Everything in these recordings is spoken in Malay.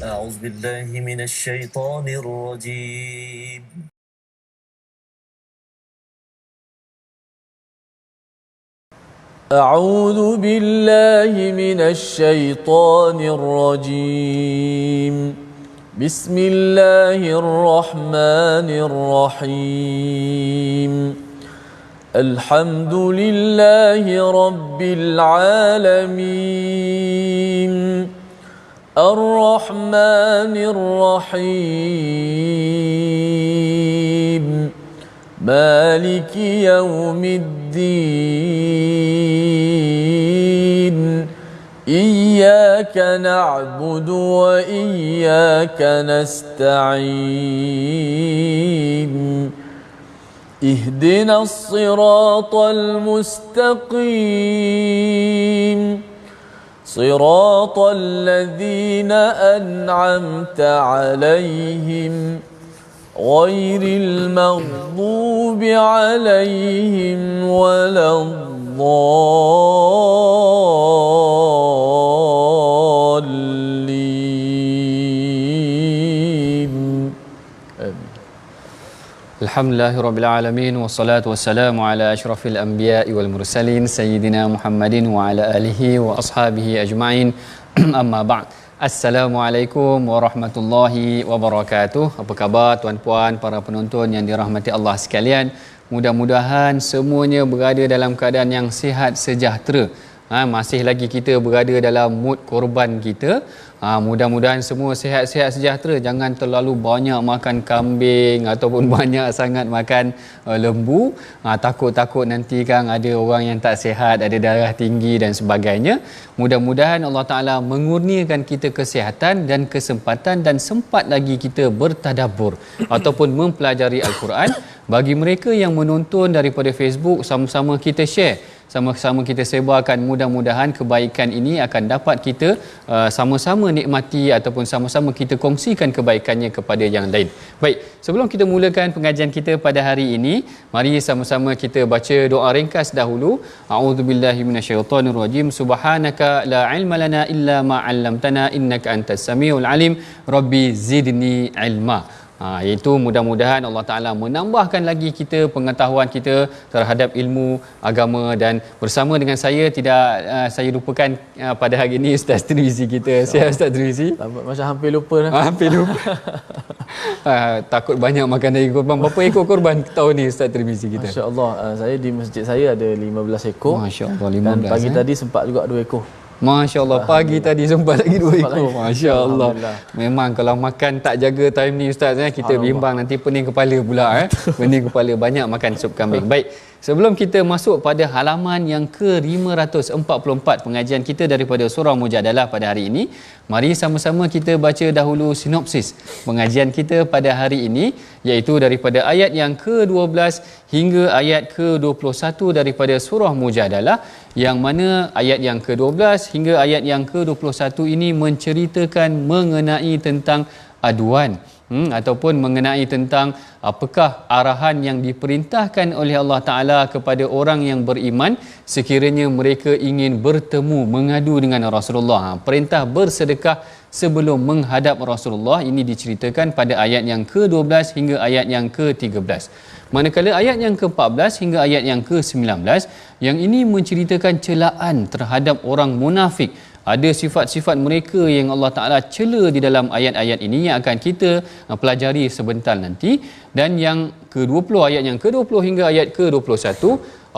أعوذ بالله من الشيطان الرجيم. أعوذ بالله من الشيطان الرجيم. بسم الله الرحمن الرحيم. الحمد لله رب العالمين. الرحمن الرحيم. مالك يوم الدين. إياك نعبد وإياك نستعين. اهدنا الصراط المستقيم. صراط الذين أنعمت عليهم غير المغضوب عليهم ولا الضالين. Alhamdulillahirabbil alamin wassalatu wassalamu ala asyrafil anbiya'i wal mursalin sayyidina Muhammadin wa ala alihi wa ashabihi ajma'in. Amma ba'd. Assalamualaikum warahmatullahi wabarakatuh. Apa khabar tuan-puan, para penonton yang dirahmati Allah sekalian? Mudah-mudahan semuanya berada dalam keadaan yang sihat sejahtera. Masih lagi kita berada dalam mood korban kita. Mudah-mudahan semua sihat-sihat sejahtera. Jangan terlalu banyak makan kambing ataupun banyak sangat makan lembu. Takut-takut nanti kan ada orang yang tak sihat, ada darah tinggi dan sebagainya. Mudah-mudahan Allah Ta'ala mengurniakan kita kesihatan dan kesempatan dan sempat lagi kita bertadabbur ataupun mempelajari Al-Quran. Bagi mereka yang menonton daripada Facebook, sama-sama kita share, sama-sama kita sebarkan. Mudah-mudahan kebaikan ini akan dapat kita sama-sama nikmati ataupun sama-sama kita kongsikan kebaikannya kepada yang lain. Baik, sebelum kita mulakan pengajian kita pada hari ini, mari sama-sama kita baca doa ringkas dahulu. A'udzubillahi minasyaitonirrajim. Subhanaka la ilma lana illa ma 'allamtana innaka antas samiul alim. Rabbi zidni ilma. Iaitu mudah-mudahan Allah Ta'ala menambahkan lagi kita pengetahuan kita terhadap ilmu agama. Dan bersama dengan saya, tidak saya lupakan pada hari ini Ustaz Tirmizi kita. Sihat Ustaz Tirmizi? Macam hampir lupa dah. Hampir lupa. Takut banyak makan daging korban. Berapa ekor korban tahun ni Ustaz Tirmizi kita? Masya Allah, saya di masjid saya ada 15 ekor. Masya Allah, 15. Dan pagi tadi sempat juga 2 ekor. Masya Allah, pagi tadi sempat lagi 2 ekor. Masya Allah. Memang kalau makan tak jaga time ni Ustaz, kita bimbang nanti pening kepala pula. Pening kepala, banyak makan sup kambing. Baik, sebelum kita masuk pada halaman yang ke-544 pengajian kita daripada surah Mujadalah pada hari ini, mari sama-sama kita baca dahulu sinopsis pengajian kita pada hari ini, iaitu daripada ayat yang ke-12 hingga ayat ke-21 daripada surah Mujadalah, yang mana ayat yang ke-12 hingga ayat yang ke-21 ini menceritakan mengenai tentang aduan ataupun mengenai tentang apakah arahan yang diperintahkan oleh Allah Ta'ala kepada orang yang beriman sekiranya mereka ingin bertemu, mengadu dengan Rasulullah. Perintah bersedekah sebelum menghadap Rasulullah ini diceritakan pada ayat yang ke-12 hingga ayat yang ke-13. Manakala ayat yang ke-14 hingga ayat yang ke-19, yang ini menceritakan celaan terhadap orang munafik. Ada sifat-sifat mereka yang Allah Ta'ala cela di dalam ayat-ayat ini yang akan kita pelajari sebentar nanti. Dan yang ke-20, ayat yang ke-20 hingga ayat ke-21,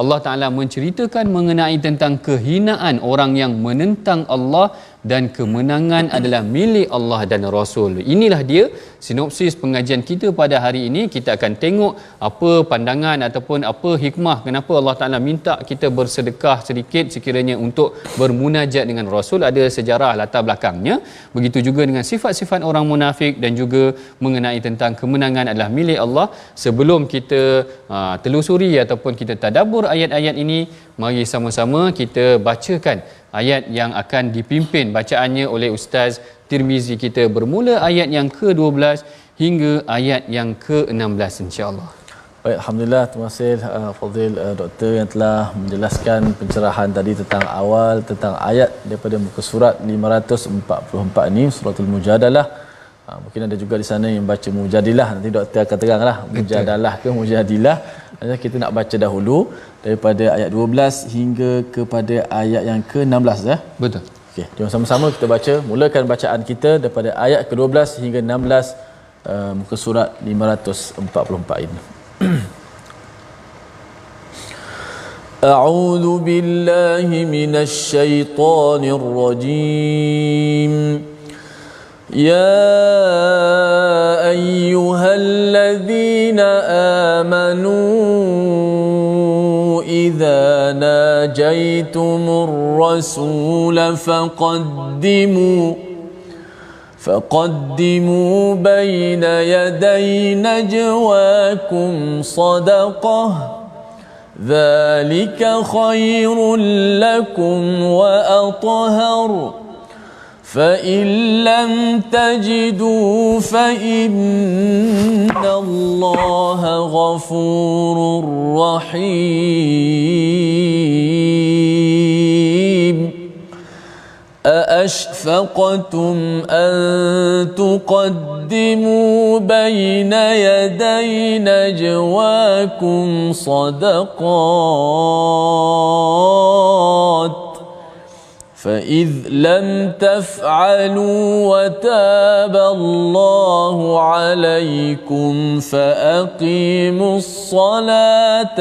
Allah Ta'ala menceritakan mengenai tentang kehinaan orang yang menentang Allah dan kemenangan adalah milik Allah dan Rasul. Inilah dia sinopsis pengajian kita pada hari ini. Kita akan tengok apa pandangan ataupun apa hikmah kenapa Allah Ta'ala minta kita bersedekah sedikit sekiranya untuk bermunajat dengan Rasul. Ada sejarah latar belakangnya. Begitu juga dengan sifat-sifat orang munafik dan juga mengenai tentang kemenangan adalah milik Allah. Sebelum kita telusuri ataupun kita tadabbur ayat-ayat ini, mari sama-sama kita bacakan ayat yang akan dipimpin bacaannya oleh Ustaz Tirmizi kita, bermula ayat yang ke-12 hingga ayat yang ke-16 insya-Allah. Baik, alhamdulillah, terima kasih Fadil Doktor yang telah menjelaskan pencerahan tadi tentang awal tentang ayat daripada muka surat 544 ini suratul Mujadalah. Mungkin ada juga di sana yang baca Mujadilah, nanti doktor akan teranglah Mujadalah ke Mujadilah. Kita nak baca dahulu daripada ayat 12 hingga kepada ayat yang ke-16 ya. Betul. Okey, jom sama-sama kita baca. Mulakan bacaan kita daripada ayat ke-12 hingga 16 muka surat 544 ini. أعوذ بالله من الشيطان الرجيم يا أيها الذين آمنوا إذا ناجيتم الرسول فقدموا بين يدي نجواكم صدقة ذلك خير لكم وأطهر فإن لم تجدوا فإن الله غفور رحيم أأشفقتم أن تقدموا بين يدي نجواكم صدقات فإذ لم تفعلوا وتاب الله عليكم فأقيموا الصلاة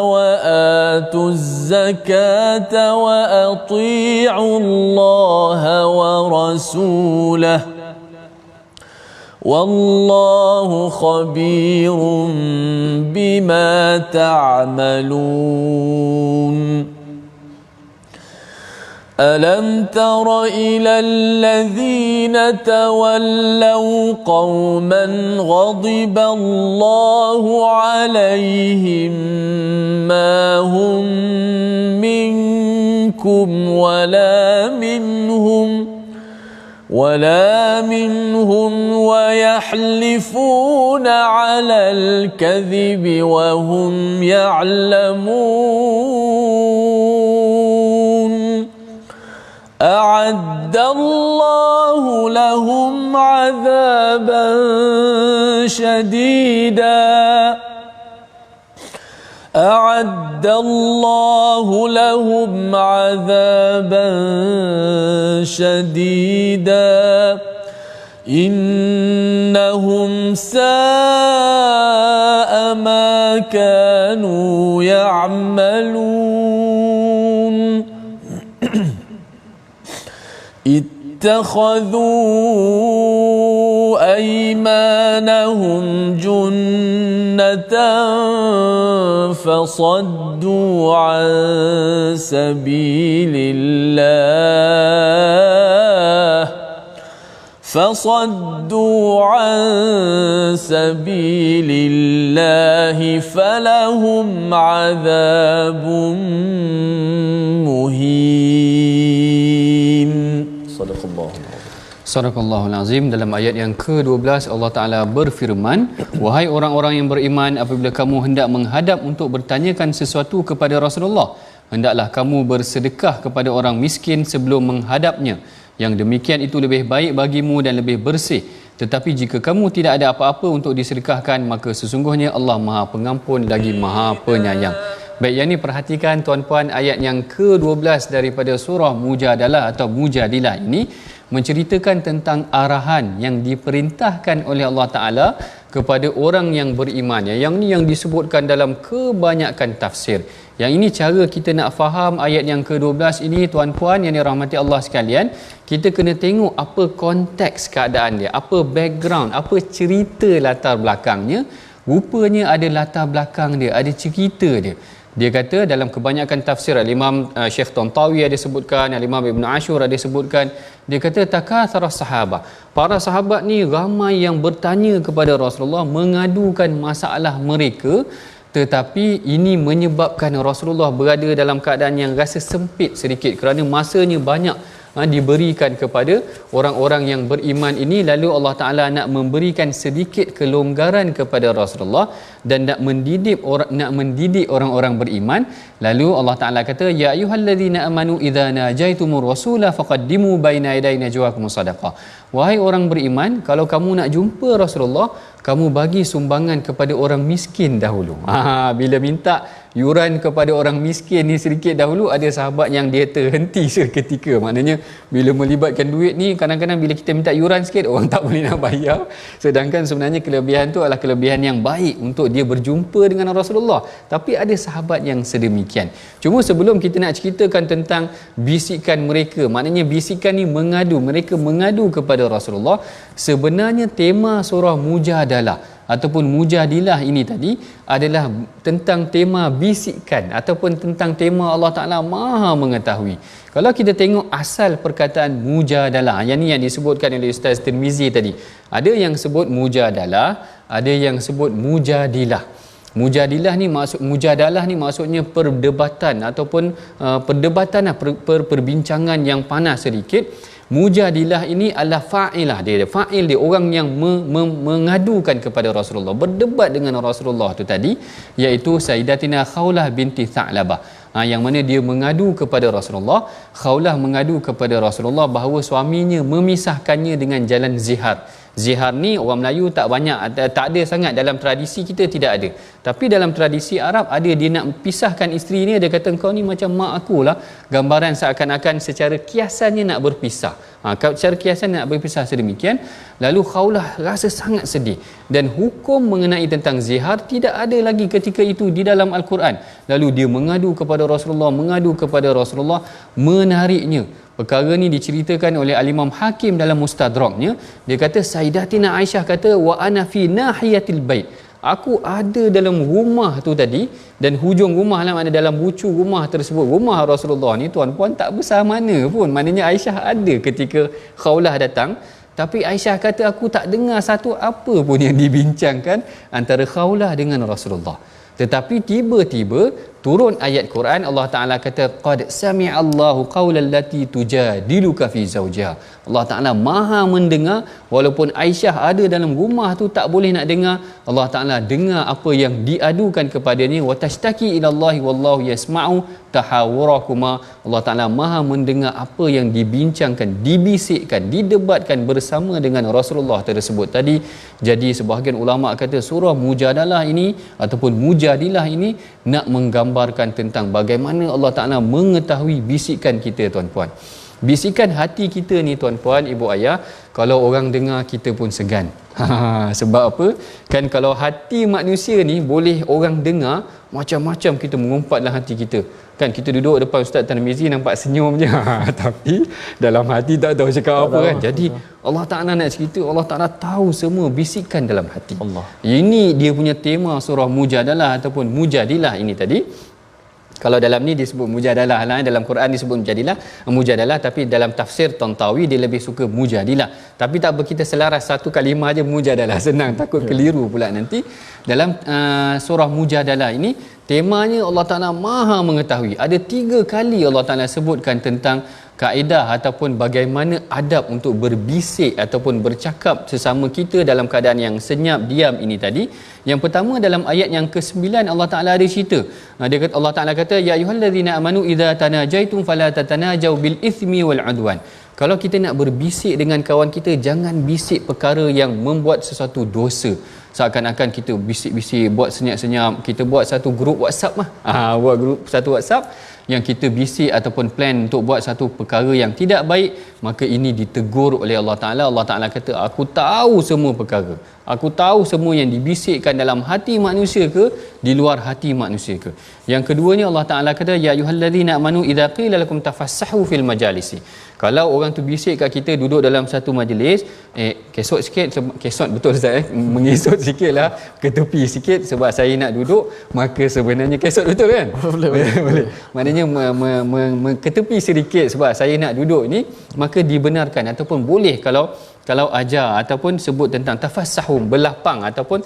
وآتوا الزكاة وأطيعوا الله ورسوله والله خبير بما تعملون ألم تر إلى الذين تولوا قوما غضب الله عليهم ما هم منكم ولا منهم ويحلفون على الكذب وهم يعلمون أعد الله لهم عذابا شديدا إنهم ساء ما كانوا يعملون اتخذوا أيمانهم جنة فصدوا عن سبيل الله فلهم عذاب مهين. صدق الله. Sadaqallahul Azim. Dalam ayat yang ke-12 Allah Ta'ala berfirman, wahai orang-orang yang beriman, apabila kamu hendak menghadap untuk bertanyakan sesuatu kepada Rasulullah, hendaklah kamu bersedekah kepada orang miskin sebelum menghadapnya. Yang demikian itu lebih baik bagimu dan lebih bersih. Tetapi jika kamu tidak ada apa-apa untuk disedekahkan, maka sesungguhnya Allah Maha Pengampun lagi Maha Penyayang. Baik, yang ini perhatikan tuan-puan, ayat yang ke-12 daripada surah Mujadalah atau Mujadilah ini menceritakan tentang arahan yang diperintahkan oleh Allah Ta'ala kepada orang yang beriman. Yang ni yang disebutkan dalam kebanyakan tafsir. Yang ini cara kita nak faham ayat yang ke-12 ini, tuan-puan yang dirahmati Allah sekalian. Kita kena tengok apa konteks keadaan dia, apa background, apa cerita latar belakangnya. Rupanya ada latar belakang dia, ada cerita dia. Dia kata dalam kebanyakan tafsir, Imam Syekh Tantawi ada sebutkan, Imam Ibn Ashur ada sebutkan, dia kata takatsara sahabat. Para sahabat ni ramai yang bertanya kepada Rasulullah, mengadukan masalah mereka tetapi ini menyebabkan Rasulullah berada dalam keadaan yang rasa sempit sedikit kerana masanya banyak diberikan kepada orang-orang yang beriman ini. Lalu Allah Ta'ala nak memberikan sedikit kelonggaran kepada Rasulullah dan nak mendidik orang-orang beriman. Lalu Allah Ta'ala kata, ya ayyuhallazina amanu idza najaitumur rasula faqaddimu baina yaday najwakum sadaqah. Wahai orang beriman, kalau kamu nak jumpa Rasulullah, kamu bagi sumbangan kepada orang miskin dahulu. Bila minta yuran kepada orang miskin ni sedikit dahulu, ada sahabat yang dia terhenti seketika. Maknanya bila melibatkan duit ni, kadang-kadang bila kita minta yuran sikit, orang tak boleh nak bayar. Sedangkan sebenarnya kelebihan tu adalah kelebihan yang baik untuk dia berjumpa dengan Rasulullah. Tapi ada sahabat yang sedemikian. Cuma sebelum kita nak ceritakan tentang bisikan mereka, maknanya bisikan ni mengadu, mereka mengadu kepada Rasulullah. Sebenarnya tema surah Mujadalah ataupun Mujadilah ini tadi adalah tentang tema bisikan ataupun tentang tema Allah Ta'ala Maha mengetahui. Kalau kita tengok asal perkataan Mujadalah, yang ni yang disebutkan oleh Ustaz Tirmizi tadi, ada yang sebut Mujadalah, ada yang sebut Mujadilah. Mujadalah ni maksudnya perdebatan ataupun perdebatan, perbincangan yang panas sedikit. Mujadilah ini adalah fa'ilah, dia fa'il dia, orang yang mengadukan kepada Rasulullah, berdebat dengan Rasulullah tu tadi, iaitu Sayyidatina Khawlah binti Tha'labah. Yang mana dia mengadu kepada Rasulullah. Khawlah mengadu kepada Rasulullah bahawa suaminya memisahkannya dengan jalan zihar. Zihar ni orang Melayu tak banyak, tak ada sangat dalam tradisi kita, tidak ada. Tapi dalam tradisi Arab ada, dia nak pisahkan isteri ni, dia kata kau ni macam mak aku lah. Gambaran seakan-akan secara kiasannya nak berpisah. Secara kiasan nak berpisah sedemikian. Lalu Khawlah rasa sangat sedih. Dan hukum mengenai tentang zihar tidak ada lagi ketika itu di dalam Al-Quran. Lalu dia mengadu kepada Rasulullah, menariknya. Perkara ni diceritakan oleh Al-Imam Hakim dalam Mustadraknya. Dia kata Sayyidatina Aisyah kata wa ana fi nahiyatil bait. Aku ada dalam rumah tu tadi, dan hujung rumah lah, mana dalam bucu rumah tersebut. Rumah Rasulullah ni tuan-puan tak besar mana pun. Maknanya Aisyah ada ketika Khawlah datang. Tapi Aisyah kata aku tak dengar satu apa pun yang dibincangkan antara Khawlah dengan Rasulullah. Tetapi tiba-tiba turun ayat Quran, Allah Ta'ala kata qad sami'allahu qawla allati tujadiluka fi zawjiha. Allah Ta'ala Maha mendengar, walaupun Aisyah ada dalam rumah tu tak boleh nak dengar, Allah Ta'ala dengar apa yang diadukan kepadanya. Wa tashtaki ila Allahi wallahu yasma'u tahawurakuma. Allah Ta'ala Maha mendengar apa yang dibincangkan, dibisikkan, didebatkan bersama dengan Rasulullah tersebut tadi. Jadi sebahagian ulama kata surah Mujadalah ini ataupun Mujadilah ini nak menggambarkan tentang bagaimana Allah Ta'ala mengetahui bisikan kita, tuan-puan. Bisikan hati kita ni, tuan-puan, ibu ayah, kalau orang dengar kita pun segan. Sebab apa? Kan kalau hati manusia ni boleh orang dengar, macam-macam kita mengumpat dalam hati kita. Kan kita duduk depan Ustaz Tirmizi nampak senyum je. Tapi dalam hati tak tahu cakap apa kan. Jadi Allah Ta'ala nak cerita, Allah Ta'ala tahu semua bisikan dalam hati. Allah. Ini dia punya tema surah Mujadalah ataupun Mujadilah ini tadi. Kalau dalam ni disebut Mujadalah lah, dalam Quran disebut Mujadalah, tapi dalam tafsir Tantawi dia lebih suka Mujadilah. Tapi tak apa, kita selaras satu kalimah aja Mujadalah, senang, takut keliru pula nanti. Dalam surah Mujadalah ini temanya Allah Ta'ala Maha mengetahui. Ada 3 kali Allah Ta'ala sebutkan tentang kaedah ataupun bagaimana adab untuk berbisik ataupun bercakap sesama kita dalam keadaan yang senyap, diam ini tadi. Yang pertama dalam ayat yang ke-9 Allah Ta'ala ada cerita. Dia kata, Allah Ta'ala kata ya ayyuhallazina amanu idza tanajaitum fala tatanajau bil ithmi wal udwan. Kalau kita nak berbisik dengan kawan kita, jangan bisik perkara yang membuat sesuatu dosa. Seakan-akan kita bisik-bisik, buat senyap-senyap, kita buat satu grup WhatsApp lah. Buat grup satu WhatsApp yang kita bisik ataupun plan untuk buat satu perkara yang tidak baik, maka ini ditegur oleh Allah Ta'ala. Allah Ta'ala kata, aku tahu semua perkara. Aku tahu semua yang dibisikkan dalam hati manusia ke, di luar hati manusia ke. Yang keduanya Allah Ta'ala kata, ya ayyuhallazina amanu idza qila lakum tafassahu fil majalisi. Kalau orang tu bisik kat kita duduk dalam satu majlis, kesot sikit, kesot betul Ustaz, mengesot sikit lah, ke tepi sikit sebab saya nak duduk, maka sebenarnya kesot betul kan? Boleh. Maknanya ke tepi sedikit sebab saya nak duduk ni, maka dibenarkan ataupun boleh kalau kalau ajar ataupun sebut tentang tafassahum, berlapang ataupun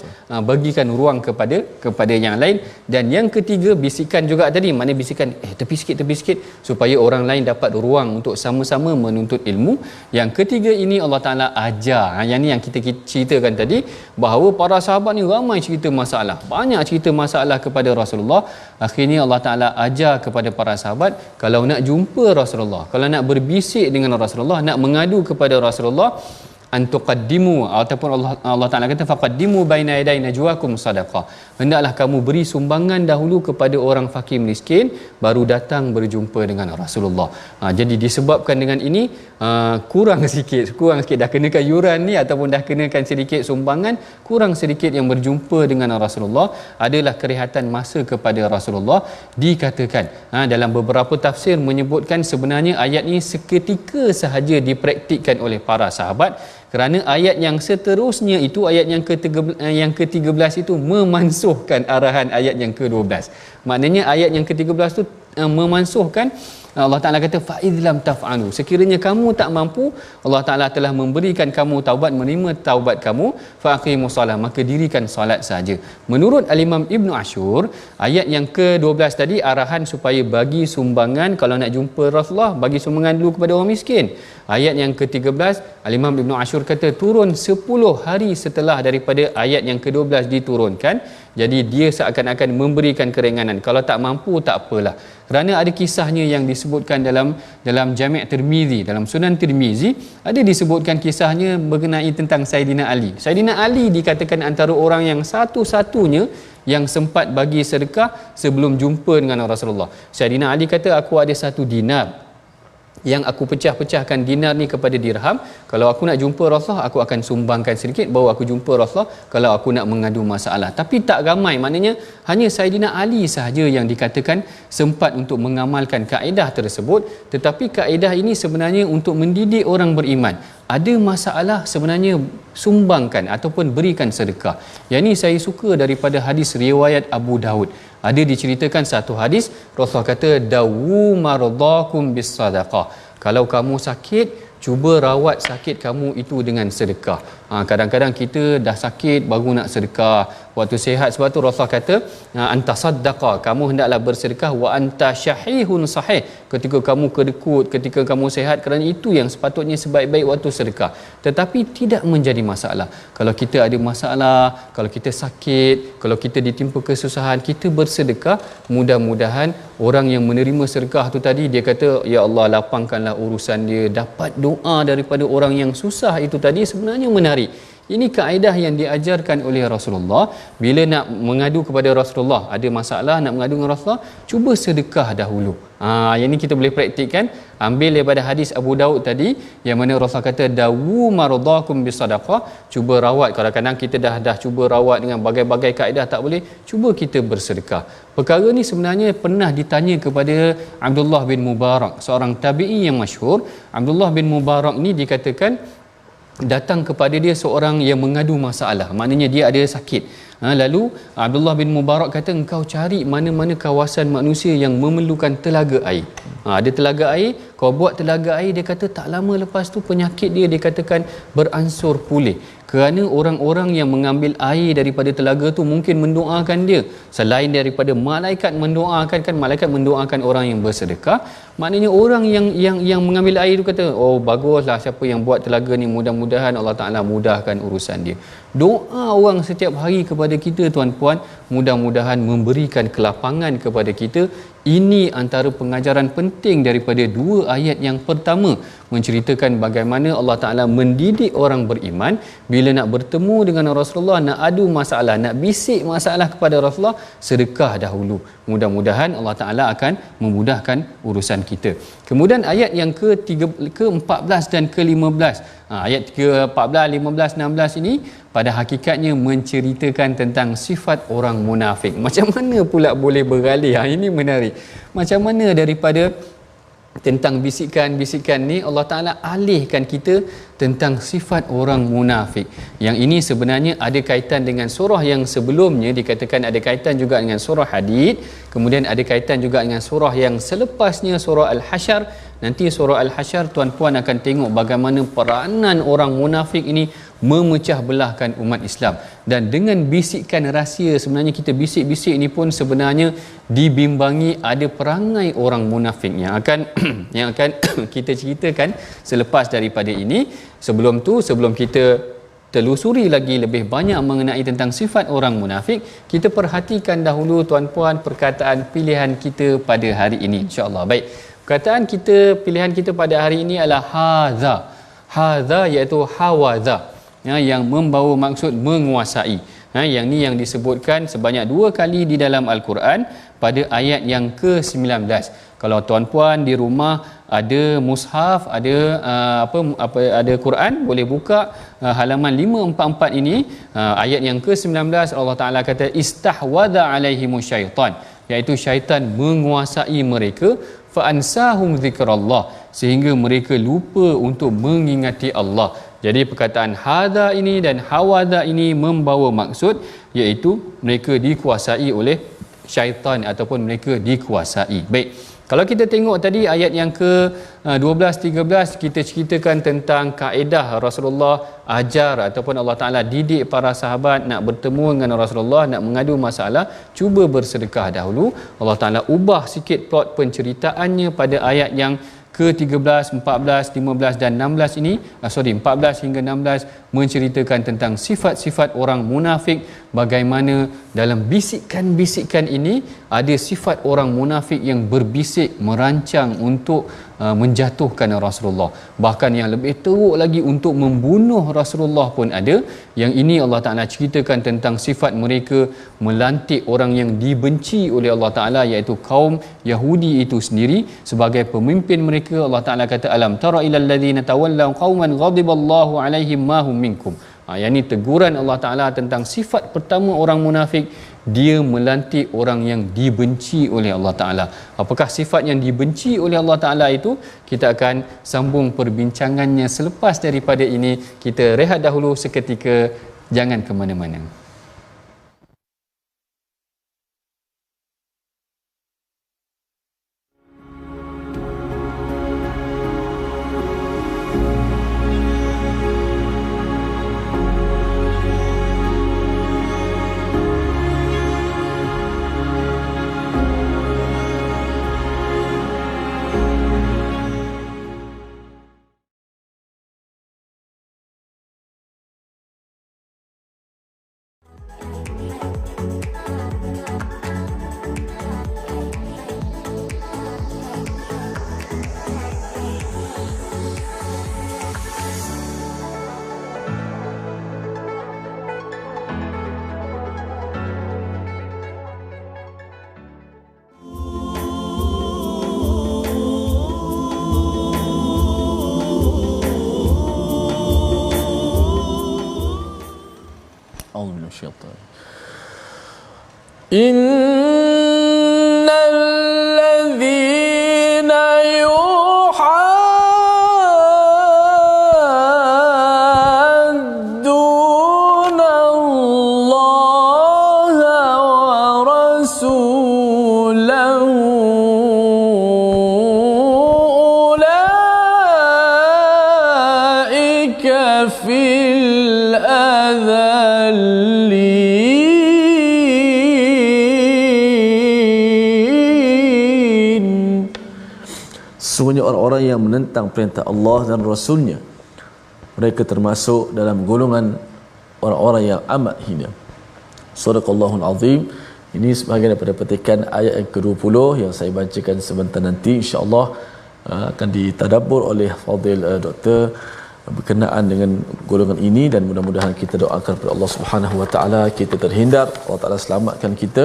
bagikan ruang kepada yang lain. Dan yang ketiga, bisikan juga tadi, mana bisikan tepi sikit supaya orang lain dapat ruang untuk sama-sama menuntut ilmu. Yang ketiga ini Allah Taala ajar. Yang ni yang kita ceritakan tadi, bahawa para sahabat ni ramai cerita masalah, banyak cerita masalah kepada Rasulullah. Akhirnya Allah Taala ajar kepada para sahabat, kalau nak jumpa Rasulullah, kalau nak berbisik dengan Rasulullah, nak mengadu kepada Rasulullah, antuqaddimu, ataupun Allah Taala kata faqaddimu baina yaday najwakum sadaqah, hendaklah kamu beri sumbangan dahulu kepada orang fakir miskin, baru datang berjumpa dengan Rasulullah. Jadi disebabkan dengan ini kurang sikit dah kenakan yuran ni, ataupun dah kenakan sedikit sumbangan, kurang sedikit yang berjumpa dengan Rasulullah, adalah kerehatan masa kepada Rasulullah. Dikatakan dalam beberapa tafsir menyebutkan sebenarnya ayat ini seketika sahaja dipraktikkan oleh para sahabat, kerana ayat yang seterusnya itu, ayat yang ke-13 itu memansuhkan arahan ayat yang ke-12. Maknanya ayat yang ke-13 itu memansuhkan. Allah Ta'ala kata fa'idlam taf'alu, sekiranya kamu tak mampu, Allah Ta'ala telah memberikan kamu taubat, menerima taubat kamu, faqimus salat, maka dirikan salat saja. Menurut Al-Imam Ibn Ashur, ayat yang ke-12 tadi arahan supaya bagi sumbangan, kalau nak jumpa Rasulullah, bagi sumbangan dulu kepada orang miskin. Ayat yang ke-13, Al-Imam Ibn Ashur kata turun 10 hari setelah daripada ayat yang ke-12 diturunkan. Jadi dia seakan-akan memberikan keringanan. Kalau tak mampu, tak apalah. Kerana ada kisahnya yang disebutkan dalam Jami' Tirmizi, dalam Sunan Tirmizi, ada disebutkan kisahnya mengenai tentang Saidina Ali. Saidina Ali dikatakan antara orang yang satu-satunya yang sempat bagi sedekah sebelum jumpa dengan Rasulullah. Saidina Ali kata, aku ada 1 dinar yang aku pecahkan dinar ni kepada dirham. Kalau aku nak jumpa Rasulullah, aku akan sumbangkan sedikit, baru aku jumpa Rasulullah kalau aku nak mengadu masalah. Tapi tak ramai, maknanya hanya Saidina Ali sahaja yang dikatakan sempat untuk mengamalkan kaedah tersebut. Tetapi kaedah ini sebenarnya untuk mendidik orang beriman. Ada masalah sebenarnya sumbangkan ataupun berikan sedekah. Yang ini saya suka daripada hadis riwayat Abu Daud. Ada diceritakan satu hadis, Rasulullah kata dawu maradakum bis sadaqah. Kalau kamu sakit, cuba rawat sakit kamu itu dengan sedekah. Kadang-kadang kita dah sakit baru nak sedekah. Waktu sihat, sebab tu Rasulullah kata anta saddaqa, kamu hendaklah bersedekah, wa anta syahihun sahih, ketika kamu kedekut, ketika kamu sihat, kerana itu yang sepatutnya sebaik-baik waktu sedekah. Tetapi tidak menjadi masalah kalau kita ada masalah, kalau kita sakit, kalau kita ditimpa kesusahan, kita bersedekah. Mudah-mudahan orang yang menerima sedekah tu tadi, dia kata ya Allah lapangkanlah urusan dia, dapat doa daripada orang yang susah itu tadi. Sebenarnya menarik. Ini kaedah yang diajarkan oleh Rasulullah. Bila nak mengadu kepada Rasulullah, ada masalah nak mengadu dengan Rasulullah, cuba sedekah dahulu. Yang ini kita boleh praktikkan. Ambil daripada hadis Abu Daud tadi, yang mana Rasulullah kata dawu maradakum bisadaqah, cuba rawat. Kadang-kadang kita dah cuba rawat dengan bagai-bagai kaedah, tak boleh, cuba kita bersedekah. Perkara ni sebenarnya pernah ditanya kepada Abdullah bin Mubarak, seorang tabi'i yang masyhur. Abdullah bin Mubarak ni dikatakan datang kepada dia seorang yang mengadu masalah, maknanya dia ada sakit. Lalu Abdullah bin Mubarak kata, engkau cari mana-mana kawasan manusia yang memerlukan telaga air. Ada telaga air, kau buat telaga air. Dia kata tak lama lepas tu penyakit dia dikatakan beransur pulih. Kerana orang-orang yang mengambil air daripada telaga tu mungkin mendoakan dia. Selain daripada malaikat mendoakan, kan malaikat mendoakan orang yang bersedekah. Maknanya orang yang mengambil air tu kata, oh baguslah siapa yang buat telaga ni, mudah-mudahan Allah Ta'ala mudahkan urusan dia. Doa orang setiap hari kepada kita, tuan-puan, mudah-mudahan memberikan kelapangan kepada kita. Ini antara pengajaran penting daripada 2 ayat yang pertama, menceritakan bagaimana Allah Ta'ala mendidik orang beriman. Bila nak bertemu dengan Rasulullah, nak adu masalah, nak bisik masalah kepada Rasulullah, sedekah dahulu. Mudah-mudahan Allah Ta'ala akan memudahkan urusan kita. Kemudian ayat yang ke-14 dan ke-15, ayat ke-14, 15, 16 ini pada hakikatnya menceritakan tentang sifat orang munafik. Macam mana pula boleh beralih? Ini menarik. Macam mana daripada tentang bisikan-bisikan ni Allah Ta'ala alihkan kita tentang sifat orang munafik. Yang ini sebenarnya ada kaitan dengan surah yang sebelumnya, dikatakan ada kaitan juga dengan surah Hadid, kemudian ada kaitan juga dengan surah yang selepasnya, surah Al-Hasyr. Nanti surah Al-Hasyr tuan-puan akan tengok bagaimana peranan orang munafik ini memecah belahkan umat Islam. Dan dengan bisikan rahsia, sebenarnya kita bisik-bisik ini pun sebenarnya dibimbangi ada perangai orang munafik yang akan yang akan kita ceritakan selepas daripada ini. Sebelum tu, sebelum kita telusuri lagi lebih banyak mengenai tentang sifat orang munafik, kita perhatikan dahulu tuan-puan perkataan pilihan kita pada hari ini, insya-Allah. Baik, perkataan kita, pilihan kita pada hari ini adalah hadza. Hadza iaitu hawaza, ya, yang membawa maksud menguasai. Yang ni yang disebutkan sebanyak 2 kali di dalam Al-Quran pada ayat yang ke-19. Kalau tuan-puan di rumah ada mushaf, ada ada Quran, boleh buka halaman 544 ini, ayat yang ke-19. Allah Taala kata istahwadha alaihimus syaitan, iaitu syaitan menguasai mereka, fa ansahum zikrallah, sehingga mereka lupa untuk mengingati Allah. Jadi perkataan hadza ini dan hawadha ini membawa maksud iaitu mereka dikuasai oleh syaitan ataupun mereka dikuasai. Baik, kalau kita tengok tadi ayat yang ke-12 13, kita ceritakan tentang kaedah Rasulullah ajar ataupun Allah Taala didik para sahabat nak bertemu dengan Rasulullah, nak mengadu masalah, cuba bersedekah dahulu. Allah Taala ubah sikit plot penceritaannya pada ayat yang ke-13, 14, 15 dan 16 ini, 14 hingga 16 menceritakan tentang sifat-sifat orang munafik, bagaimana dalam bisikan-bisikan ini ada sifat orang munafik yang berbisik merancang untuk menjatuhkan Rasulullah, bahkan yang lebih teruk lagi untuk membunuh Rasulullah pun ada. Yang ini Allah Ta'ala ceritakan tentang sifat mereka melantik orang yang dibenci oleh Allah Ta'ala, iaitu kaum Yahudi itu sendiri sebagai pemimpin mereka. Allah Ta'ala kata alam tara ilal ladzina tawallaw qauman ghadiballahu alaihim ma hum minkum. Yang ini teguran Allah Ta'ala tentang sifat pertama orang munafik, dia melantik orang yang dibenci oleh Allah Ta'ala. Apakah sifat yang dibenci oleh Allah Ta'ala itu? Kita akan sambung perbincangannya selepas daripada ini. Kita rehat dahulu seketika, jangan ke mana-mana. Innal ladzina yuhadduna Allaha wa rasulahu ulaika fil adhalli. Sesungguhnya orang-orang yang menentang perintah Allah dan Rasulnya, mereka termasuk dalam golongan orang-orang yang amat hina. Sadaqallahul Azim. Ini sebahagian daripada petikan ayat yang ke-20 yang saya bacakan sebentar nanti, insya-Allah akan ditadabbur oleh Fadil Doktor berkenaan dengan golongan ini, dan mudah-mudahan kita doakan kepada Allah Subhanahu Wa Taala kita terhindar, Allah Taala selamatkan kita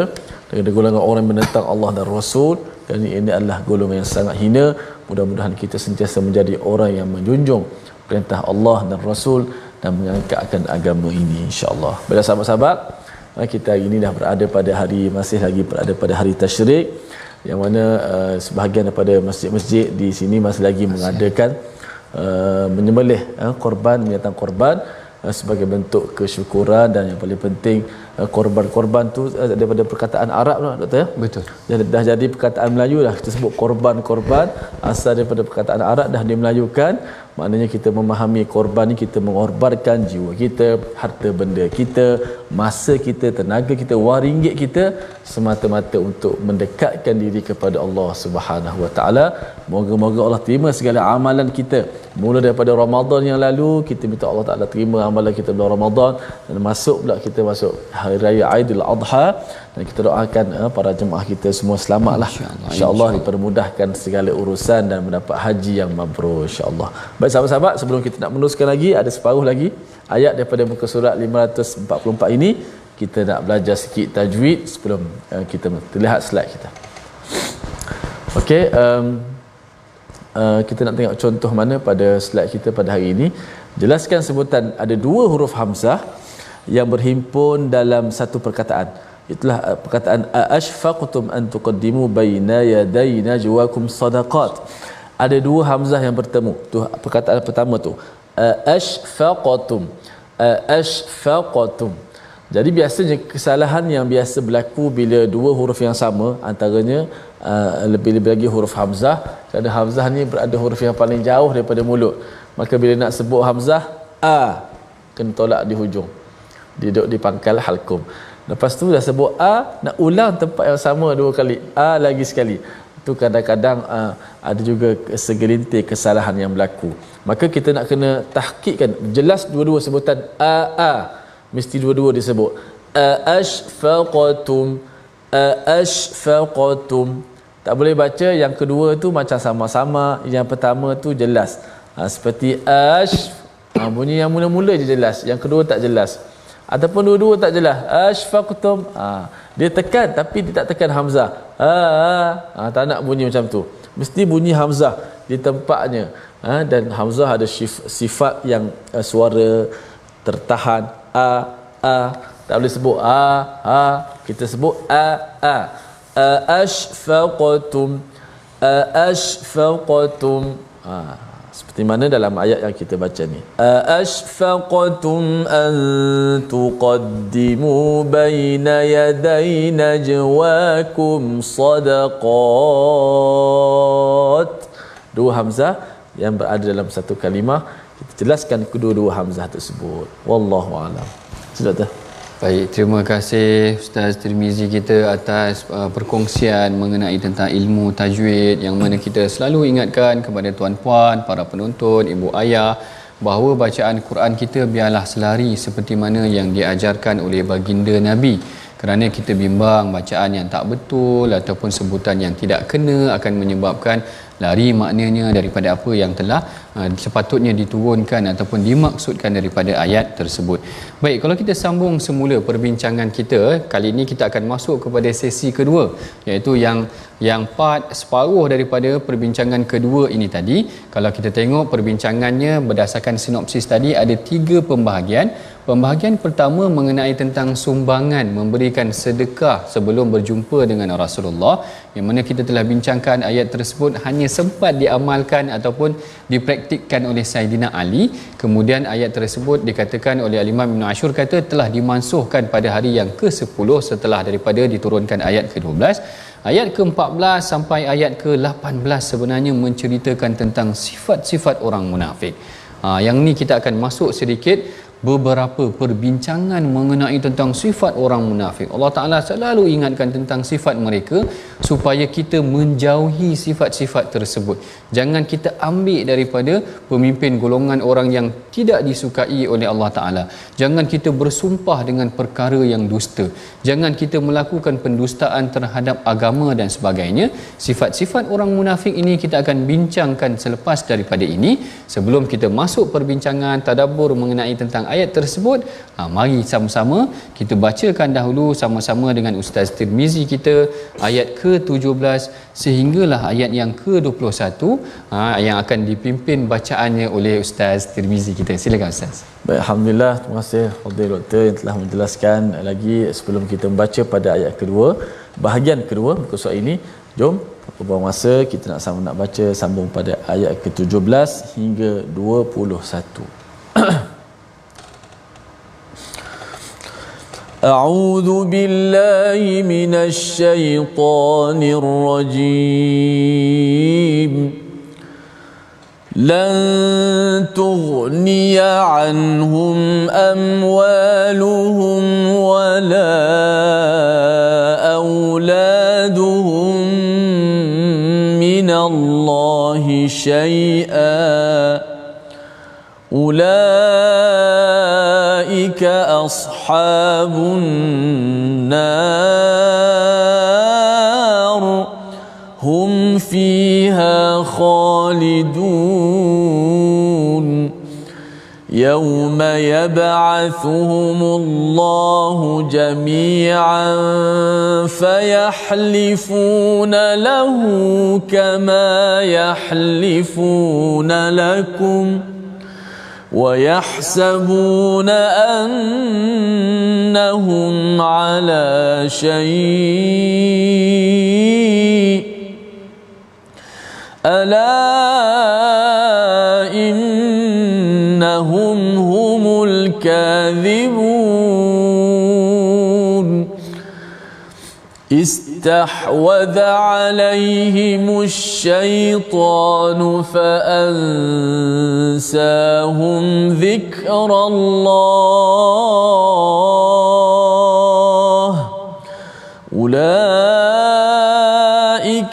dari golongan orang yang menentang Allah dan Rasul, dan ini adalah golongan yang sangat hina. Mudah-mudahan kita sentiasa menjadi orang yang menjunjung perintah Allah dan Rasul dan mengangkatkan agama ini, insya-Allah. Baiklah sahabat-sahabat, kita hari ini dah berada pada hari, masih lagi berada pada hari Tasyrik. yang mana sebahagian daripada masjid-masjid di sini masih lagi mengadakan menyembelih korban, binatang korban sebagai bentuk kesyukuran. Dan yang paling penting, korban-korban tu daripada perkataan Arab lah, doktor ya. Betul. Dah jadi perkataan Melayu dah, kita sebut korban-korban asal daripada perkataan Arab, dah dimelayukan. Maknanya kita memahami korban ni, kita mengorbankan jiwa kita, harta benda kita, masa kita, tenaga kita, wang ringgit kita, semata-mata untuk mendekatkan diri kepada Allah Subhanahu Wa Taala. Moga-moga Allah terima segala amalan kita mula daripada Ramadan yang lalu. Kita minta Allah Taala terima amalan kita bulan Ramadan, dan masuk pula kita masuk hari raya Aidil Adha, dan kita doakan para jemaah kita semua selamatlah, insya-Allah dipermudahkan segala urusan dan mendapat haji yang mabrur, insya-Allah. Baik sahabat-sahabat, sebelum kita nak meneruskan lagi, ada separuh lagi ayat daripada muka surat 544 ini. Kita nak belajar sikit tajwid sebelum kita terlihat slide kita. Okey, kita nak tengok contoh mana pada slide kita pada hari ini. Jelaskan sebutan ada dua huruf hamzah yang berhimpun dalam satu perkataan. Itulah perkataan ashfaqtum an tuqaddimu baina yaday najwakum sadaqat. Ada dua hamzah yang bertemu. Tu perkataan pertama tu. Ashfaqtum. Ashfaqtum. Jadi biasanya kesalahan yang biasa berlaku bila dua huruf yang sama, antaranya lebih-lebih lagi huruf hamzah. Kerana hamzah ni berada huruf yang paling jauh daripada mulut. Maka bila nak sebut hamzah, kena tolak di hujung. Duduk di pangkal halkum. Lepas tu dah sebut nak ulang tempat yang sama dua kali. Lagi sekali. Itu kadang-kadang ada juga segelintir kesalahan yang berlaku. Maka kita nak kena tahqiqkan jelas dua-dua sebutan mesti dua-dua disebut. Ashfaqtum. Ashfaqtum. Tak boleh baca yang kedua tu macam sama-sama, yang pertama tu jelas. Seperti bunyi yang mula-mula je jelas, yang kedua tak jelas. Ataupun dua-dua tak jelas. Ashfaqtum. Dia tekan tapi dia tak tekan hamzah. Tak nak bunyi macam tu. Mesti bunyi hamzah di tempatnya. Dan hamzah ada sifat yang suara tertahan. Tak boleh sebut kita sebut ashfaqtum. Ashfaqtum. Seperti mana dalam ayat yang kita baca ni. Ashfaqtum an tuqaddimu baina yaday najwakum sadaqat. Dua hamzah yang berada dalam satu kalimah. Kita jelaskan kedua-dua hamzah tersebut. Wallahu a'lam. Silakan. Baik, terima kasih Ustaz Tirmizi kita atas perkongsian mengenai tentang ilmu tajwid, yang mana kita selalu ingatkan kepada tuan-puan, para penonton, ibu ayah, bahawa bacaan Quran kita biarlah selari seperti mana yang diajarkan oleh baginda Nabi. Kerana kita bimbang bacaan yang tak betul ataupun sebutan yang tidak kena akan menyebabkan lari maknanya daripada apa yang telah sepatutnya diturunkan ataupun dimaksudkan daripada ayat tersebut. Baik, kalau kita sambung semula perbincangan kita, kali ini kita akan masuk kepada sesi kedua, iaitu yang part separuh daripada perbincangan kedua ini tadi. Kalau kita tengok perbincangannya berdasarkan sinopsis tadi, ada 3 pembahagian. Pembahagian pertama mengenai tentang sumbangan, memberikan sedekah sebelum berjumpa dengan Rasulullah, yang mana kita telah bincangkan ayat tersebut hanya sempat diamalkan ataupun dipraktikkan oleh Saidina Ali. Kemudian ayat tersebut dikatakan oleh Al-Imam Ibn Ashur kata telah dimansuhkan pada hari yang ke-10 setelah daripada diturunkan ayat ke-12. Ayat ke-14 sampai ayat ke-18 sebenarnya menceritakan tentang sifat-sifat orang munafik. Yang ni kita akan masuk sedikit beberapa perbincangan mengenai tentang sifat orang munafik. Allah Ta'ala selalu ingatkan tentang sifat mereka supaya kita menjauhi sifat-sifat tersebut. Jangan kita ambil daripada pemimpin golongan orang yang tidak disukai oleh Allah Ta'ala. Jangan kita bersumpah dengan perkara yang dusta. Jangan kita melakukan pendustaan terhadap agama dan sebagainya. Sifat-sifat orang munafik ini kita akan bincangkan selepas daripada ini. Sebelum kita masuk perbincangan tadabbur mengenai tentang ayat tersebut, mari sama-sama kita bacakan dahulu sama-sama dengan Ustaz Tirmizi kita ayat ke-17 sehinggalah ayat yang ke-21 yang akan dipimpin bacaannya oleh Ustaz Tirmizi kita. Silakan Ustaz. Baik, alhamdulillah, terima kasih Fadil Doktor yang telah menjelaskan lagi sebelum kita membaca pada ayat kedua, bahagian kedua muka surat ini. Jom, tanpa buang masa, kita nak baca sambung pada ayat ke-17 hingga 21. A'udzu billahi minasy syaithanir rajim. لن تغني عنهم أموالهم ولا أولادهم من الله شيئا أولئك أصحاب النار هم فيها خالدون يوم يبعثهم الله جميعا فيحلفون له كما يحلفون لكم ويحسبون أنهم على شيء ألا إنهم هم الكاذبون استحوذ عليهم الشيطان فأنساهم ذكر الله أولئك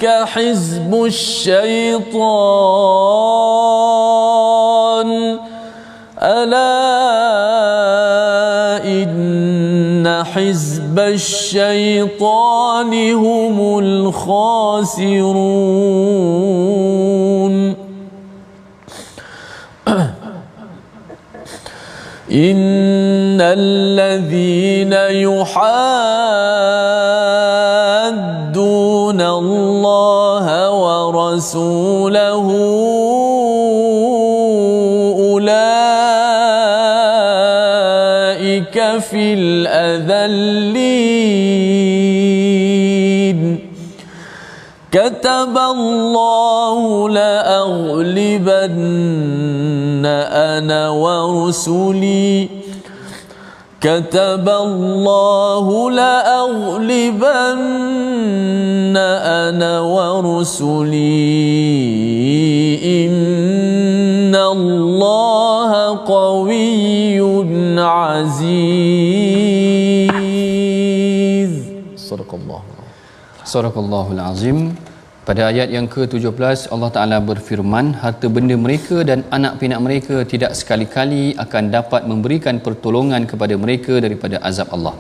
حزب الشيطان ألا إن حزب الشيطان هم الخاسرون إن الذين يحادون الله ورسوله أولئك في الأذلين كتب الله لأغلبن أنا ورسلي كتب الله لأغلبن أنا ورسلي إن الله قوي عزيز. صدق الله. Sadaqallahul Azim. Pada ayat yang ke-17 Allah Ta'ala berfirman, harta benda mereka dan anak pinak mereka tidak sekali-kali akan dapat memberikan pertolongan kepada mereka daripada azab Allah.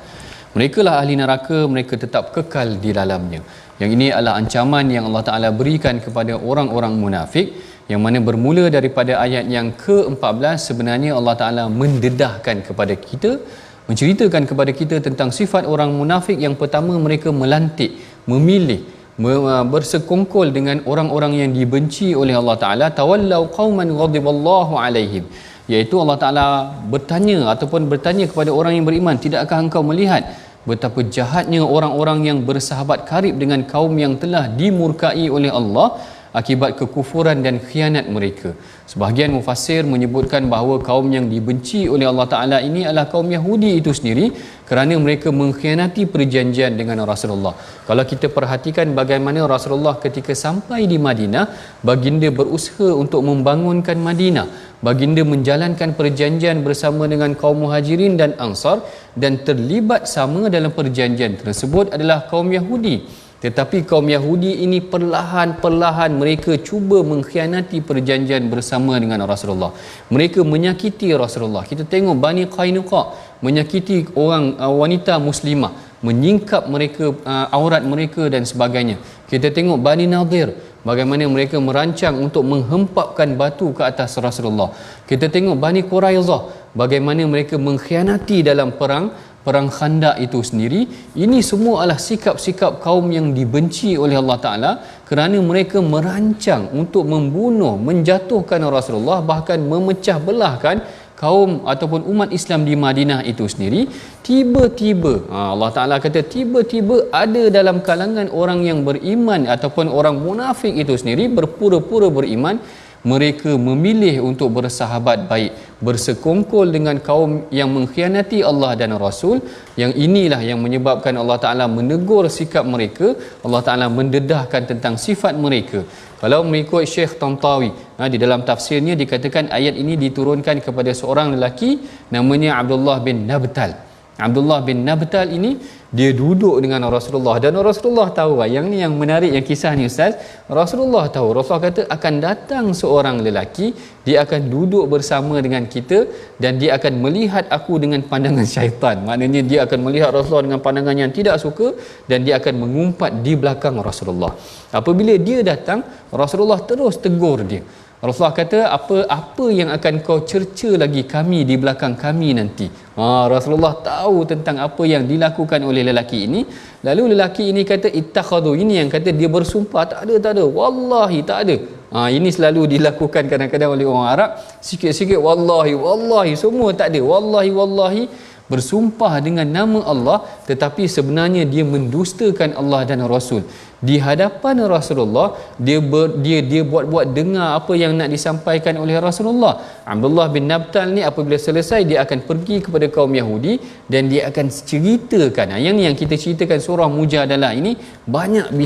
Mereka lah ahli neraka, mereka tetap kekal di dalamnya. Yang ini adalah ancaman yang Allah Ta'ala berikan kepada orang-orang munafik, yang mana bermula daripada ayat yang ke-14. Sebenarnya Allah Ta'ala mendedahkan kepada kita, menceritakan kepada kita tentang sifat orang munafik. Yang pertama, mereka melantik, memilih, bersekongkol dengan orang-orang yang dibenci oleh Allah Ta'ala. Tawallau qauman ghadiballahu alaihim, iaitu Allah Ta'ala bertanya kepada orang yang beriman, tidakkah engkau melihat betapa jahatnya orang-orang yang bersahabat karib dengan kaum yang telah dimurkai oleh Allah akibat kekufuran dan khianat mereka. Sebahagian mufassir menyebutkan bahawa kaum yang dibenci oleh Allah Ta'ala ini adalah kaum Yahudi itu sendiri, kerana mereka mengkhianati perjanjian dengan Rasulullah. Kalau kita perhatikan bagaimana Rasulullah ketika sampai di Madinah, baginda berusaha untuk membangunkan Madinah, baginda menjalankan perjanjian bersama dengan kaum Muhajirin dan Ansar, dan terlibat sama dalam perjanjian tersebut adalah kaum Yahudi. Tetapi kaum Yahudi ini perlahan-perlahan mereka cuba mengkhianati perjanjian bersama dengan Rasulullah. Mereka menyakiti Rasulullah. Kita tengok Bani Qainuqa menyakiti orang wanita muslimah, menyingkap mereka aurat mereka dan sebagainya. Kita tengok Bani Nadir, bagaimana mereka merancang untuk menghempapkan batu ke atas Rasulullah. Kita tengok Bani Quraizah, bagaimana mereka mengkhianati dalam perang Khandaq itu sendiri. Ini semua adalah sikap-sikap kaum yang dibenci oleh Allah Ta'ala, kerana mereka merancang untuk membunuh, menjatuhkan Rasulullah, bahkan memecah belahkan kaum ataupun umat Islam di Madinah itu sendiri, tiba-tiba Allah Ta'ala kata tiba-tiba ada dalam kalangan orang yang beriman ataupun orang munafik itu sendiri berpura-pura beriman, mereka memilih untuk bersahabat baik, bersekongkol dengan kaum yang mengkhianati Allah dan Rasul. Yang inilah yang menyebabkan Allah Ta'ala menegur sikap mereka, Allah Ta'ala mendedahkan tentang sifat mereka. Kalau mengikut Syekh Tantawi, di dalam tafsirnya dikatakan ayat ini diturunkan kepada seorang lelaki namanya Abdullah bin Nabtal. Abdullah bin Nabtal ini dia duduk dengan Rasulullah, dan Rasulullah tahu. Yang ni yang menarik, yang kisah ni Ustaz, Rasulullah tahu. Rasulullah kata akan datang seorang lelaki, dia akan duduk bersama dengan kita dan dia akan melihat aku dengan pandangan syaitan. Maknanya dia akan melihat Rasulullah dengan pandangan yang tidak suka dan dia akan mengumpat di belakang Rasulullah. Apabila dia datang, Rasulullah terus tegur dia. Rasulullah kata, apa yang akan kau cerca lagi kami di belakang kami nanti. Rasulullah tahu tentang apa yang dilakukan oleh lelaki ini. Lalu lelaki ini kata ittakhadhu, ini yang kata dia bersumpah, tak ada, wallahi tak ada. Ini selalu dilakukan kadang-kadang oleh orang Arab, sikit-sikit wallahi semua tak ada, wallahi bersumpah dengan nama Allah, tetapi sebenarnya dia mendustakan Allah dan Rasul. Di hadapan Rasulullah, dia buat-buat dengar apa yang nak disampaikan oleh Rasulullah. Abdullah bin Nabtal ni apabila selesai, dia akan pergi kepada kaum Yahudi dan dia akan ceritakan. Yang kita ceritakan surah Mujadalah ini banyak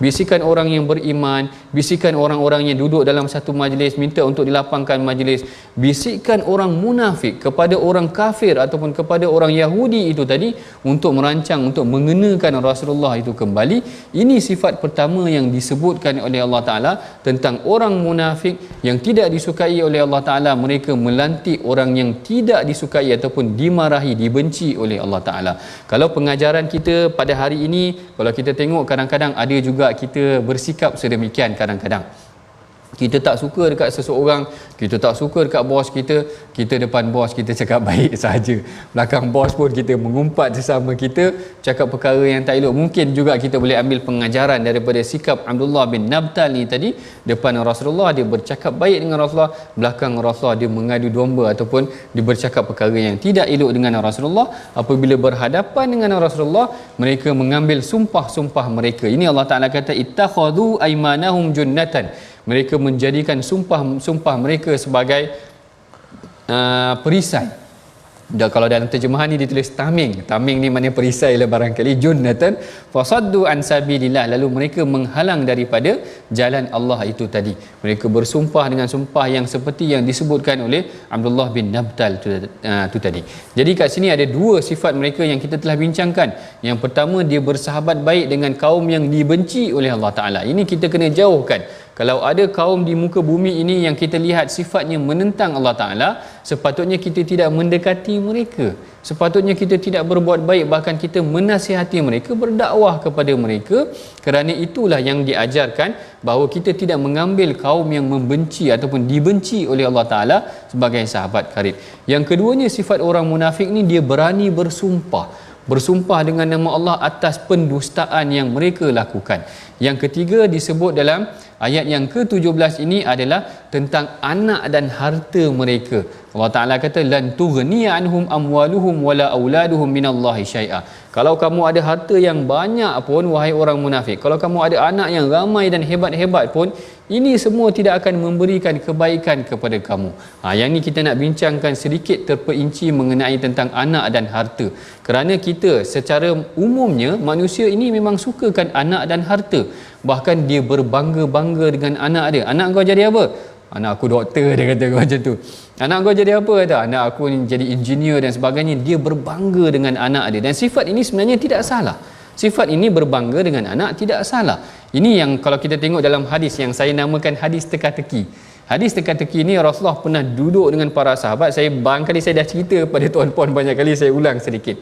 bisikan orang yang beriman, bisikan orang-orang yang duduk dalam satu majlis minta untuk dilapangkan majlis, bisikan orang munafik kepada orang kafir ataupun kepada orang Yahudi itu tadi untuk merancang untuk mengenakan Rasulullah itu kembali. Ini sifat pertama yang disebutkan oleh Allah Ta'ala tentang orang munafik yang tidak disukai oleh Allah Ta'ala. Mereka melantik orang yang tidak disukai ataupun dimarahi, dibenci oleh Allah Ta'ala. Kalau pengajaran kita pada hari ini, kalau kita tengok kadang-kadang ada juga kita bersikap sedemikian. Kadang-kadang kita tak suka dekat seseorang, kita tak suka dekat bos kita depan bos kita cakap baik saja, belakang bos pun kita mengumpat sesama kita, cakap perkara yang tak elok. Mungkin juga kita boleh ambil pengajaran daripada sikap Abdullah bin Nabtal ni tadi. Depan Rasulullah dia bercakap baik dengan Rasulullah, belakang Rasulullah dia mengadu domba ataupun dia bercakap perkara yang tidak elok dengan Rasulullah. Apabila berhadapan dengan Rasulullah, mereka mengambil sumpah-sumpah mereka. Ini Allah Ta'ala kata ittakhadhu aymanahum junnatan. Mereka menjadikan sumpah mereka sebagai perisai. Dan kalau dalam terjemahan ni ditulis taming ni maknanya perisai lah barangkali. Junnatan fasaddu an sabilillah, lalu mereka menghalang daripada jalan Allah itu tadi. Mereka bersumpah dengan sumpah yang seperti yang disebutkan oleh Abdullah bin Nabtal tu tadi. Jadi kat sini ada dua sifat mereka yang kita telah bincangkan. Yang pertama, dia bersahabat baik dengan kaum yang dibenci oleh Allah Ta'ala. Ini kita kena jauhkan. Kalau ada kaum di muka bumi ini yang kita lihat sifatnya menentang Allah Ta'ala, sepatutnya kita tidak mendekati mereka. Sepatutnya kita tidak berbuat baik, bahkan kita menasihati mereka, berdakwah kepada mereka. Kerana itulah yang diajarkan, bahawa kita tidak mengambil kaum yang membenci ataupun dibenci oleh Allah Ta'ala sebagai sahabat karib. Yang keduanya, sifat orang munafik ni, dia berani bersumpah dengan nama Allah atas pendustaan yang mereka lakukan. Yang ketiga disebut dalam ayat yang ke-17 ini adalah tentang anak dan harta mereka. Allah Ta'ala kata lan tughniya anhum amwaluhum wala auladuhum minallahi syai'a. Kalau kamu ada harta yang banyak pun, wahai orang munafik, kalau kamu ada anak yang ramai dan hebat-hebat pun, ini semua tidak akan memberikan kebaikan kepada kamu. Yang ni kita nak bincangkan sedikit terperinci mengenai tentang anak dan harta. Kerana kita secara umumnya, manusia ini memang sukakan anak dan harta. Bahkan dia berbangga-bangga dengan anak dia. Anak kau jadi apa? Anak aku doktor, dia kata macam tu. Anak kau jadi apa? Kata, anak aku ni jadi engineer dan sebagainya. Dia berbangga dengan anak dia. Dan sifat ini sebenarnya tidak salah. Sifat ini berbangga dengan anak tidak salah. Ini yang kalau kita tengok dalam hadis yang saya namakan hadis teka-teki. Hadis teka-teki ni Rasulullah pernah duduk dengan para sahabat. Saya barangkali saya dah cerita pada tuan-puan banyak kali, saya ulang sedikit.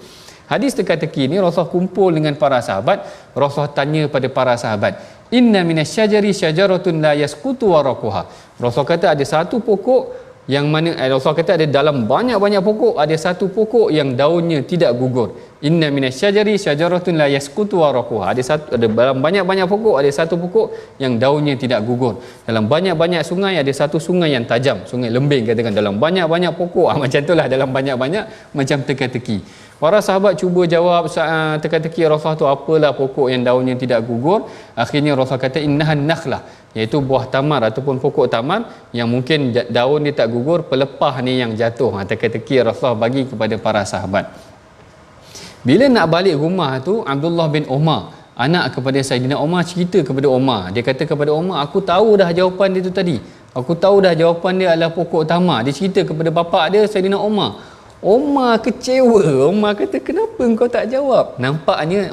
Hadis teka-teki ni Rasulullah kumpul dengan para sahabat. Rasulullah tanya pada para sahabat, inna minasyajari syajaratun la yasqutu waraquha. Rasulullah kata ada satu pokok yang mana Rasulullah kata ada dalam banyak-banyak pokok, ada satu pokok yang daunnya tidak gugur. inna minasyajari syajaratun la yasqutu waraquha. Ada dalam banyak-banyak pokok ada satu pokok yang daunnya tidak gugur. Dalam banyak-banyak sungai ada satu sungai yang tajam, sungai lembing katakan. Dalam banyak-banyak pokok macam itulah, dalam banyak-banyak macam teka-teki. Para sahabat cuba jawab teka-teki Rasulullah tu apalah pokok yang daunnya tidak gugur. Akhirnya Rasulullah kata innahan nakhlah, iaitu buah tamar ataupun pokok tamar yang mungkin daun dia tak gugur, pelepah ni yang jatuh. Teka-teki Rasulullah bagi kepada para sahabat. Bila nak balik rumah tu, Abdullah bin Umar, anak kepada Saidina Umar, cerita kepada Umar. Dia kata kepada Umar, aku tahu dah jawapan dia tu tadi. Aku tahu dah jawapan dia adalah pokok tamar. Dia cerita kepada bapa dia, Saidina Umar. Umar kecewa. Umar kata, kenapa engkau tak jawab? Nampaknya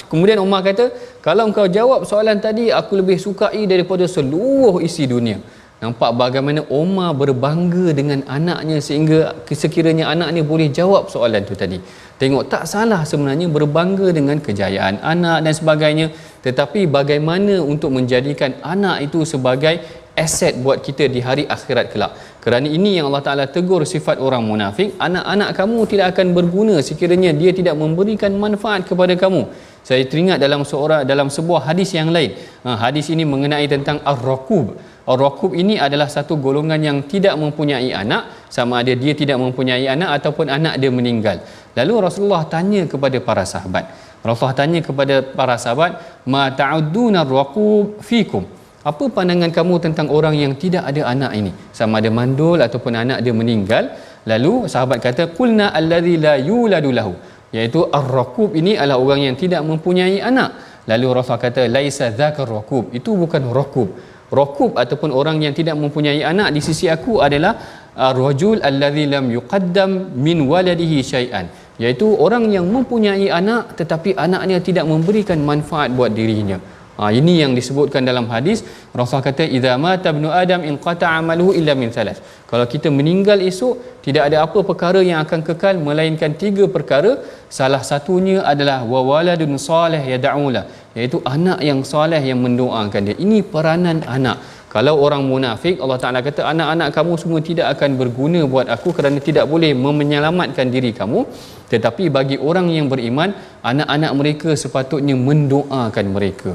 kemudian Umar kata, kalau engkau jawab soalan tadi, aku lebih sukai daripada seluruh isi dunia. Nampak bagaimana Umar berbangga dengan anaknya sehingga sekiranya anaknya boleh jawab soalan tu tadi. Tengok, tak salah sebenarnya berbangga dengan kejayaan anak dan sebagainya, tetapi bagaimana untuk menjadikan anak itu sebagai aset buat kita di hari akhirat kelak. Kerana ini yang Allah Ta'ala tegur sifat orang munafik, anak-anak kamu tidak akan berguna sekiranya dia tidak memberikan manfaat kepada kamu. Saya teringat dalam sebuah hadis yang lain. Hadis ini mengenai tentang ar-raqub. Ar-raqub ini adalah satu golongan yang tidak mempunyai anak, sama ada dia tidak mempunyai anak ataupun anak dia meninggal. Lalu Rasulullah tanya kepada para sahabat. Ma ta'udduna ar-raqub fikum? Apa pandangan kamu tentang orang yang tidak ada anak ini? Sama ada mandul ataupun anak dia meninggal. Lalu sahabat kata, qulna allazi la yuladu lahu, iaitu ar-raqub ini adalah orang yang tidak mempunyai anak. Lalu Rasul kata, laisa dzakar raqub, itu bukan raqub. Raqub ataupun orang yang tidak mempunyai anak di sisi aku adalah ar-rajul allazi lam yuqaddam min waladihi syai'an, iaitu orang yang mempunyai anak tetapi anaknya tidak memberikan manfaat buat dirinya. Ini yang disebutkan dalam hadis. Rasul kata, idza mata ibnu adam inqata amaluhu illa min thalath. Kalau kita meninggal esok, tidak ada apa perkara yang akan kekal melainkan 3 perkara. Salah satunya adalah wa waladun salih yad'ulah, iaitu anak yang soleh yang mendoakan dia. Ini peranan anak. Kalau orang munafik, Allah Ta'ala kata, anak-anak kamu semua tidak akan berguna buat aku kerana tidak boleh menyelamatkan diri kamu. Tetapi bagi orang yang beriman, anak-anak mereka sepatutnya mendoakan mereka,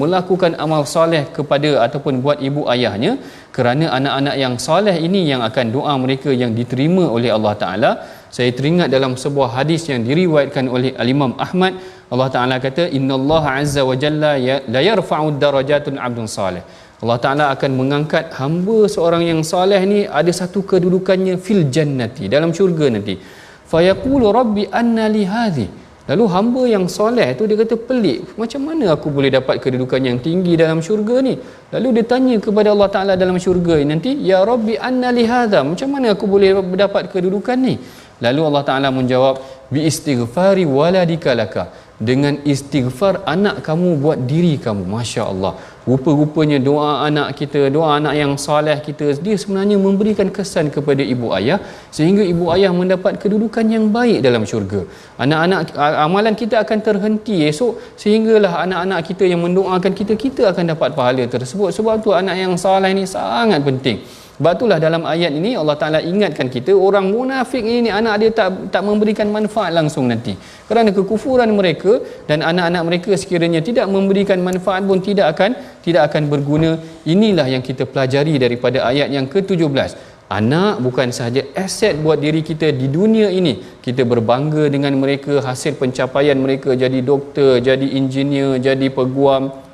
melakukan amal soleh kepada ataupun buat ibu ayahnya, kerana anak-anak yang soleh ini yang akan doa mereka yang diterima oleh Allah Ta'ala. Saya teringat dalam sebuah hadis yang diriwayatkan oleh Al-Imam Ahmad, Allah Ta'ala kata, innallaha azza wa jalla la yarfa'u darajatun 'abdun salih. Allah Ta'ala akan mengangkat hamba seorang yang soleh ni, ada satu kedudukannya fil jannati, dalam syurga nanti. Fayaqulu rabbi anna li hadhi. Lalu hamba yang soleh tu dia kata, pelik, macam mana aku boleh dapat kedudukan yang tinggi dalam syurga ni? Lalu dia tanya kepada Allah Ta'ala dalam syurga nanti, ya rabbi anna li hadha, macam mana aku boleh dapat kedudukan ni? Lalu Allah Ta'ala menjawab, bi istighfari waladika laka, dengan istighfar anak kamu buat diri kamu. Masya Allah, rupa-rupanya doa anak kita, doa anak yang soleh kita, dia sebenarnya memberikan kesan kepada ibu ayah, sehingga ibu ayah mendapat kedudukan yang baik dalam syurga. Anak-anak, amalan kita akan terhenti esok, sehinggalah anak-anak kita yang mendoakan kita, kita akan dapat pahala tersebut. Sebab tu anak yang soleh ni sangat penting. Sebab itulah dalam ayat ini Allah Ta'ala ingatkan kita, orang munafik ini anak dia tak memberikan manfaat langsung nanti. Kerana kekufuran mereka, dan anak-anak mereka sekiranya tidak memberikan manfaat pun tidak akan berguna. Inilah yang kita pelajari daripada ayat yang ke-17. Anak bukan sahaja aset buat diri kita di dunia ini. Kita berbangga dengan mereka, hasil pencapaian mereka jadi doktor, jadi engineer, jadi peguam,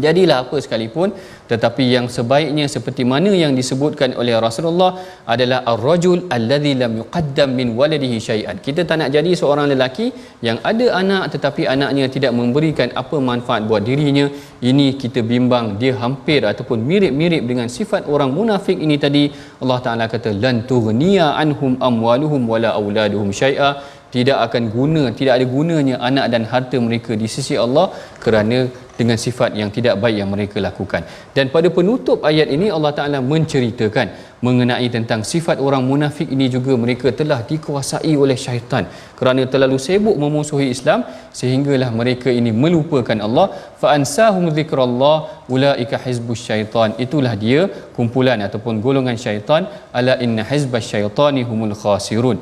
jadilah apa sekalipun, tetapi yang sebaiknya seperti mana yang disebutkan oleh Rasulullah adalah ar-rajul alladhi lam yuqaddam min waladihi syai'an. Kita tak nak jadi seorang lelaki yang ada anak tetapi anaknya tidak memberikan apa manfaat buat dirinya. Ini kita bimbang, dia hampir ataupun mirip-mirip dengan sifat orang munafik ini tadi. Allah Ta'ala kata, lan tughniya anhum amwaluhum wala auladuhum syai'a, tidak akan guna, tidak ada gunanya anak dan harta mereka di sisi Allah kerana dengan sifat yang tidak baik yang mereka lakukan. Dan pada penutup ayat ini Allah Ta'ala menceritakan mengenai tentang sifat orang munafik ini juga, mereka telah dikuasai oleh syaitan kerana terlalu sibuk memusuhi Islam sehinggalah mereka ini melupakan Allah. Fa ansahum zikrallah ulaika hizbus syaitan, itulah dia kumpulan ataupun golongan syaitan, ala inna hizbas syaitani humul khasirun.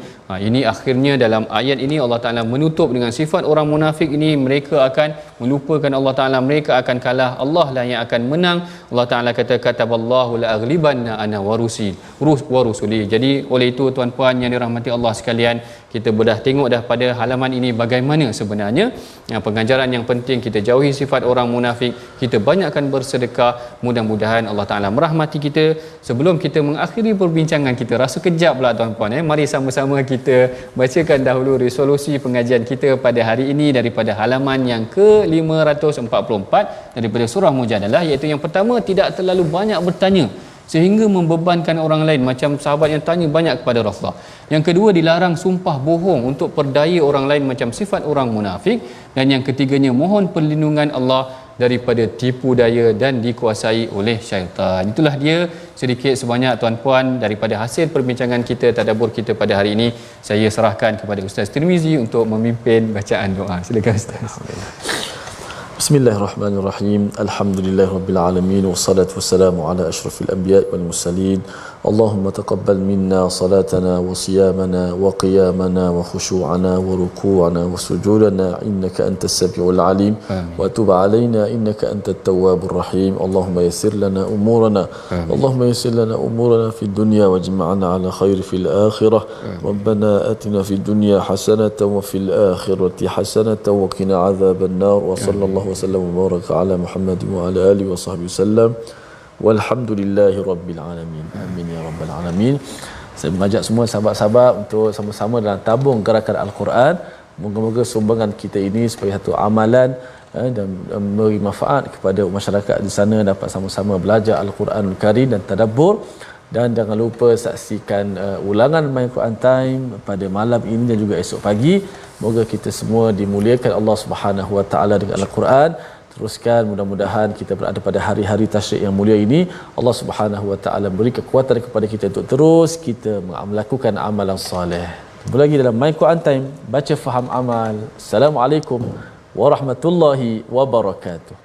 Ini akhirnya dalam ayat ini Allah Taala menutup dengan sifat orang munafik ini, mereka akan melupakan Allah Taala, mereka akan kalah, Allah lah yang akan menang. Allah Taala kata kataballahu la aghlibanna ana warusuli. Jadi oleh itu tuan-puan yang dirahmati Allah sekalian, kita dah tengok dah pada halaman ini bagaimana sebenarnya pengajaran yang penting, kita jauhi sifat orang munafik, kita banyakkan bersedekah. Mudah-mudahan Allah Taala merahmati kita. Sebelum kita mengakhiri perbincangan kita, rasa kejap pula tuan-puan, mari sama-sama kita bacakan dahulu resolusi pengajian kita pada hari ini daripada halaman yang ke-544 daripada surah Mujadalah, iaitu yang pertama, tidak terlalu banyak bertanya sehingga membebankan orang lain, macam sahabat yang tanya banyak kepada Rasulullah. Yang kedua, dilarang sumpah bohong untuk perdaya orang lain macam sifat orang munafik. Dan yang ketiganya, mohon perlindungan Allah daripada tipu daya dan dikuasai oleh syaitan. Itulah dia sedikit sebanyak tuan-puan daripada hasil perbincangan kita, tadabbur kita pada hari ini. Saya serahkan kepada Ustaz Tirmizi untuk memimpin bacaan doa. Silakan Ustaz. Bismillahirrahmanirrahim. Alhamdulillahirabbil alamin wassalatu wassalamu ala asyrafil anbiya'i wal mursalin. Allahumma taqabbal minna salatana wa siyamana wa qiyamana wa khushu'ana wa ruku'ana wa sujudana innaka antas samiul alim wa tub alaina innaka antat tawwabur rahim. Allahumma yassir lana umurana. Allahumma yassir lana umurana fid dunya wajma'na ala khair fil akhirah. Rabbana atina fid dunya hasanatan wa fil akhirati hasanatan wa qina adzaban nar. Wa sallallahu wasallam wa baraka ala Muhammad wa ala alihi wa sahbihi wasallam. Walhamdulillahi rabbil alamin. Amin ya rabbal alamin. Saya mengajak semua sahabat-sahabat untuk sama-sama dalam tabung gerakan Al-Quran. Moga-moga sumbangan kita ini sebagai satu amalan dan memberi manfaat kepada masyarakat di sana, dapat sama-sama belajar Al-Quranul Karim dan tadabbur. Dan jangan lupa saksikan ulangan My Quran Time pada malam ini dan juga esok pagi. Moga kita semua dimuliakan Allah Subhanahu Wa Taala dengan Al-Quran. Teruskan, mudah-mudahan kita berada pada hari-hari tasyrik yang mulia ini. Allah Subhanahu Wa Taala beri kekuatan kepada kita untuk terus kita melakukan amalan soleh. Jumpa lagi dalam My Quran Time, baca faham amal. Assalamualaikum warahmatullahi wabarakatuh.